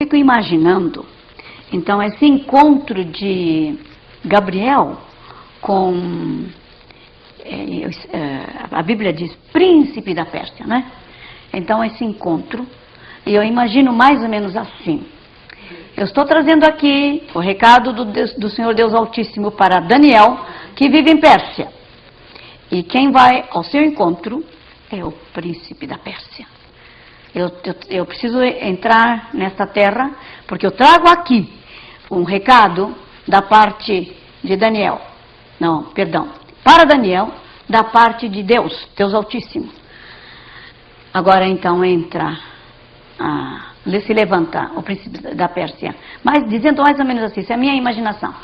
Fico imaginando, então, esse encontro de Gabriel com, a Bíblia diz, príncipe da Pérsia, né? Então, esse encontro, e eu imagino mais ou menos assim. Eu estou trazendo aqui o recado do Senhor Deus Altíssimo para Daniel, que vive em Pérsia. E quem vai ao seu encontro é o príncipe da Pérsia. Eu preciso entrar nesta terra, porque eu trago aqui um recado da parte de Daniel. Não, perdão. Para Daniel, da parte de Deus, Deus Altíssimo. Agora então entra, se levanta o príncipe da Pérsia. Mas dizendo mais ou menos assim, isso é a minha imaginação.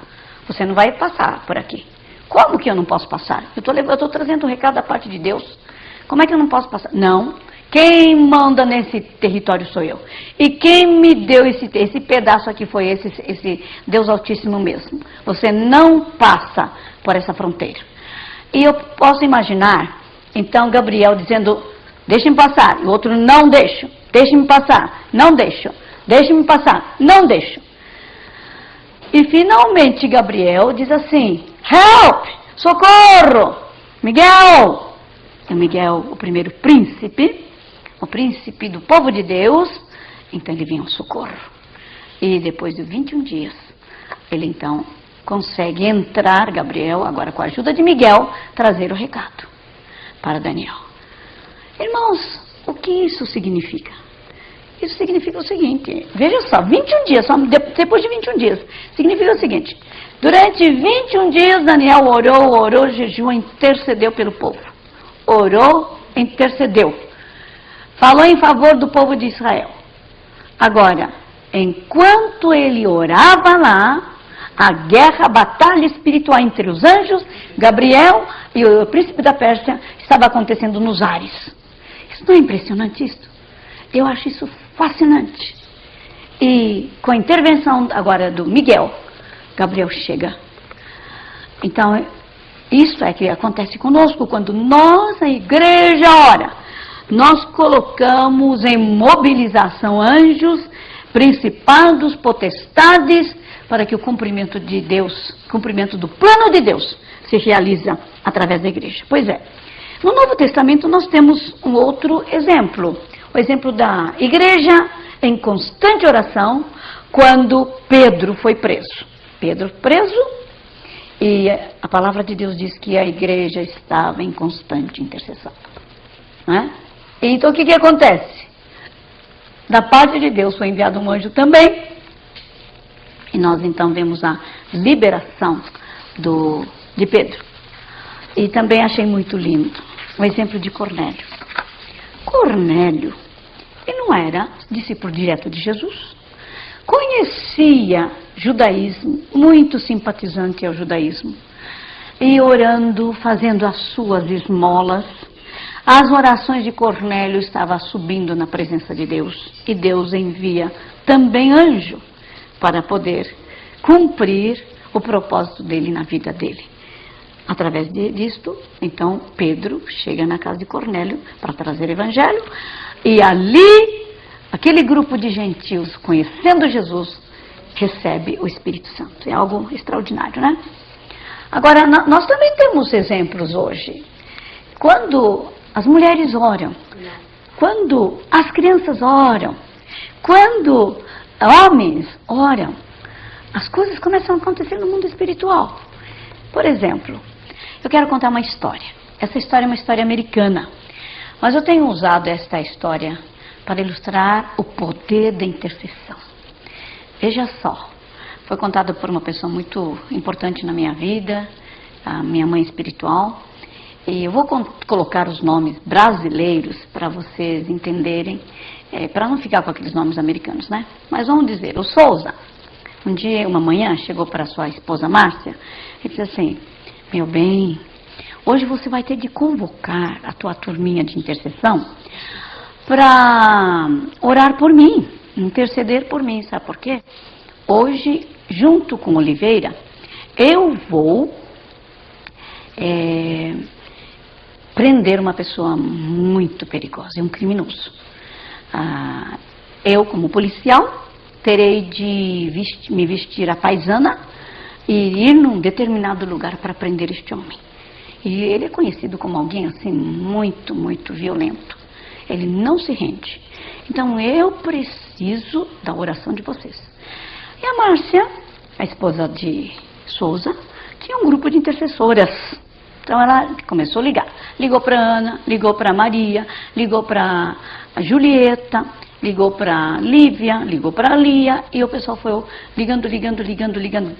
Você não vai passar por aqui. Como que eu não posso passar? Eu estou trazendo um recado da parte de Deus. Como é que eu não posso passar? Não. Quem manda nesse território sou eu. E quem me deu esse pedaço aqui foi esse Deus Altíssimo mesmo. Você não passa por essa fronteira. E eu posso imaginar, então, Gabriel dizendo, deixe-me passar. E o outro, não deixo. Deixe-me passar. Não deixo. Deixe-me passar. Não deixo. E finalmente Gabriel diz assim, help! Socorro! Miguel! E Miguel, o primeiro príncipe, o príncipe do povo de Deus, então ele vem ao socorro. E depois de 21 dias, ele então consegue entrar, Gabriel, agora com a ajuda de Miguel, trazer o recado para Daniel. Irmãos, o que isso significa? Isso significa o seguinte, veja só, 21 dias, só depois de 21 dias, significa o seguinte, durante 21 dias Daniel orou, jejuou, intercedeu pelo povo. Orou, intercedeu. Falou em favor do povo de Israel. Agora, enquanto ele orava lá, a guerra, a batalha espiritual entre os anjos, Gabriel e o príncipe da Pérsia estava acontecendo nos ares. Isso não é impressionante isso? Eu acho isso fascinante. E com a intervenção agora do Miguel, Gabriel chega. Então, isso é que acontece conosco quando nós, a igreja, ora. Nós colocamos em mobilização anjos, principados, potestades, para que o cumprimento de Deus, cumprimento do plano de Deus, se realiza através da igreja. Pois é, no Novo Testamento nós temos um outro exemplo. O exemplo da igreja em constante oração, quando Pedro foi preso. Pedro preso, e a palavra de Deus diz que a igreja estava em constante intercessão. Não é? Então o que acontece? Da parte de Deus foi enviado um anjo também. E nós então vemos a liberação de Pedro. E também achei muito lindo o exemplo de Cornélio. Cornélio, ele não era discípulo direto de Jesus. Conhecia judaísmo, muito simpatizante ao judaísmo. E orando, fazendo as suas esmolas. As orações de Cornélio estavam subindo na presença de Deus. E Deus envia também anjo para poder cumprir o propósito dele na vida dele. Através disto, então, Pedro chega na casa de Cornélio para trazer o evangelho. E ali, aquele grupo de gentios, conhecendo Jesus, recebe o Espírito Santo. É algo extraordinário, né? Agora, nós também temos exemplos hoje. Quando as mulheres oram, quando as crianças oram, quando homens oram, as coisas começam a acontecer no mundo espiritual. Por exemplo, eu quero contar uma história. Essa história é uma história americana, mas eu tenho usado esta história para ilustrar o poder da intercessão. Veja só, foi contada por uma pessoa muito importante na minha vida, a minha mãe espiritual. E eu vou colocar os nomes brasileiros para vocês entenderem, para não ficar com aqueles nomes americanos, né? Mas vamos dizer, o Souza, um dia, uma manhã, chegou para sua esposa Márcia e disse assim, meu bem, hoje você vai ter de convocar a tua turminha de intercessão para orar por mim, interceder por mim, sabe por quê? Hoje, junto com Oliveira, eu vou prender uma pessoa muito perigosa, um criminoso. Eu, como policial, terei de me vestir a paisana e ir num determinado lugar para prender este homem. E ele é conhecido como alguém assim muito, muito violento. Ele não se rende. Então eu preciso da oração de vocês. E a Márcia, a esposa de Souza, tinha um grupo de intercessoras. Então ela começou a ligar. Ligou para Ana, ligou para Maria, ligou para Julieta, ligou para Lívia, ligou para Lia, e o pessoal foi ligando.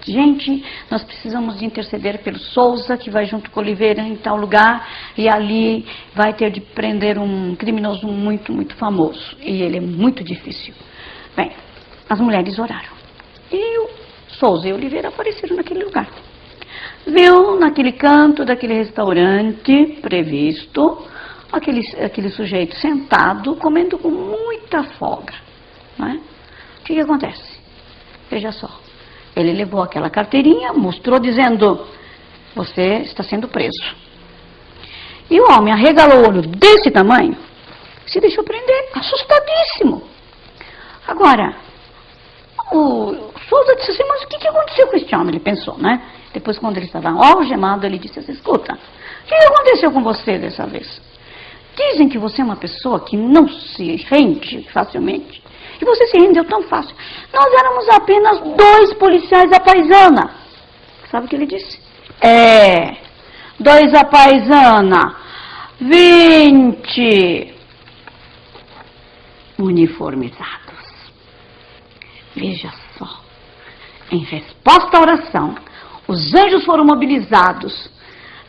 Gente, nós precisamos de interceder pelo Souza, que vai junto com Oliveira em tal lugar, e ali vai ter de prender um criminoso muito, muito famoso. E ele é muito difícil. Bem, as mulheres oraram. E o Souza e Oliveira apareceram naquele lugar. Viu naquele canto daquele restaurante previsto aquele sujeito sentado, comendo com muita folga. Não é? O que acontece? Veja só. Ele levou aquela carteirinha, mostrou dizendo, você está sendo preso. E o homem arregalou o olho desse tamanho, se deixou prender, assustadíssimo. Agora, o Souza disse assim, mas o que aconteceu com este homem? Ele pensou, né? Depois, quando ele estava algemado, ele disse assim, escuta, o que aconteceu com você dessa vez? Dizem que você é uma pessoa que não se rende facilmente. E você se rendeu tão fácil. Nós éramos apenas 2 policiais à paisana. Sabe o que ele disse? 2 à paisana, 20 uniformizados. Veja só. Em resposta à oração, os anjos foram mobilizados.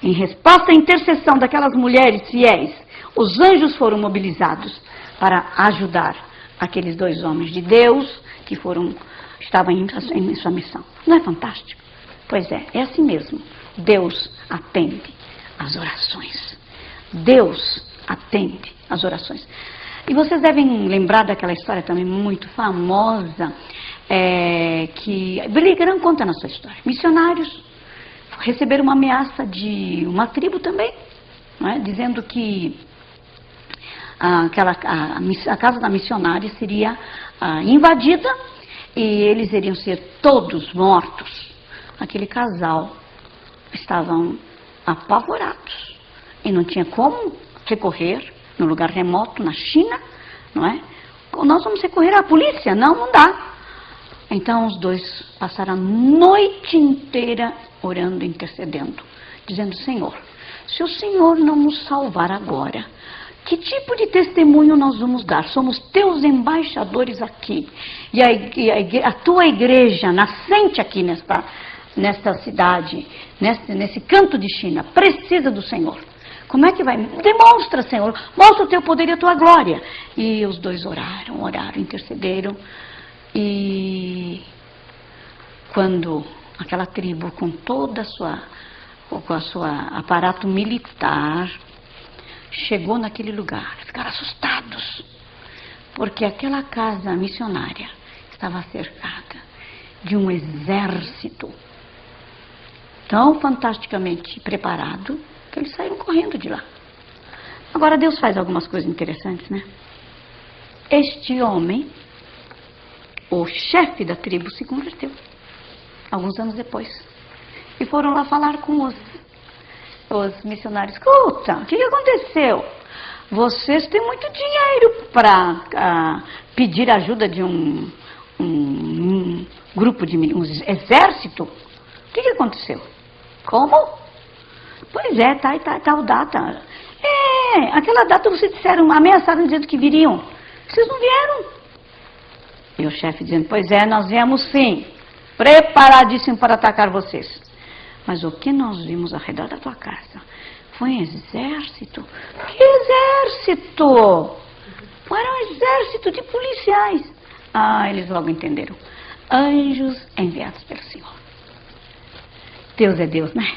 Em resposta à intercessão daquelas mulheres fiéis, os anjos foram mobilizados para ajudar aqueles 2 homens de Deus que estavam em sua missão. Não é fantástico? Pois é assim mesmo. Deus atende às orações. Deus atende às orações. E vocês devem lembrar daquela história também muito famosa, que Billy Graham conta na sua história. Missionários receberam uma ameaça de uma tribo também, não é? Dizendo que a casa da missionária seria invadida e eles iriam ser todos mortos. Aquele casal estavam apavorados e não tinha como recorrer no lugar remoto, na China, não é? Nós vamos recorrer à polícia? Não dá. Então os 2 passaram a noite inteira orando, intercedendo, dizendo, Senhor, se o Senhor não nos salvar agora, que tipo de testemunho nós vamos dar? Somos teus embaixadores aqui. E a tua igreja, nascente aqui nesta cidade, nesse canto de China, precisa do Senhor. Como é que vai? Demonstra, Senhor. Mostra o teu poder e a tua glória. E os 2 oraram, intercederam. E quando aquela tribo, com toda a sua aparato militar, chegou naquele lugar, ficaram assustados, porque aquela casa missionária estava cercada de um exército tão fantasticamente preparado que eles saíram correndo de lá. Agora Deus faz algumas coisas interessantes, né? Este homem, o chefe da tribo, se converteu alguns anos depois e foram lá falar com os missionários. Escuta, o que aconteceu? Vocês têm muito dinheiro para pedir ajuda de um grupo de um exército? O que aconteceu? Como? Pois é, tal data. Aquela data vocês disseram, ameaçaram dizendo que viriam. Vocês não vieram. E o chefe dizendo, pois é, nós viemos sim, preparadíssimo para atacar vocês. Mas o que nós vimos ao redor da tua casa foi um exército. Que exército? Era um exército de policiais. Eles logo entenderam. Anjos enviados pelo Senhor. Deus é Deus, né?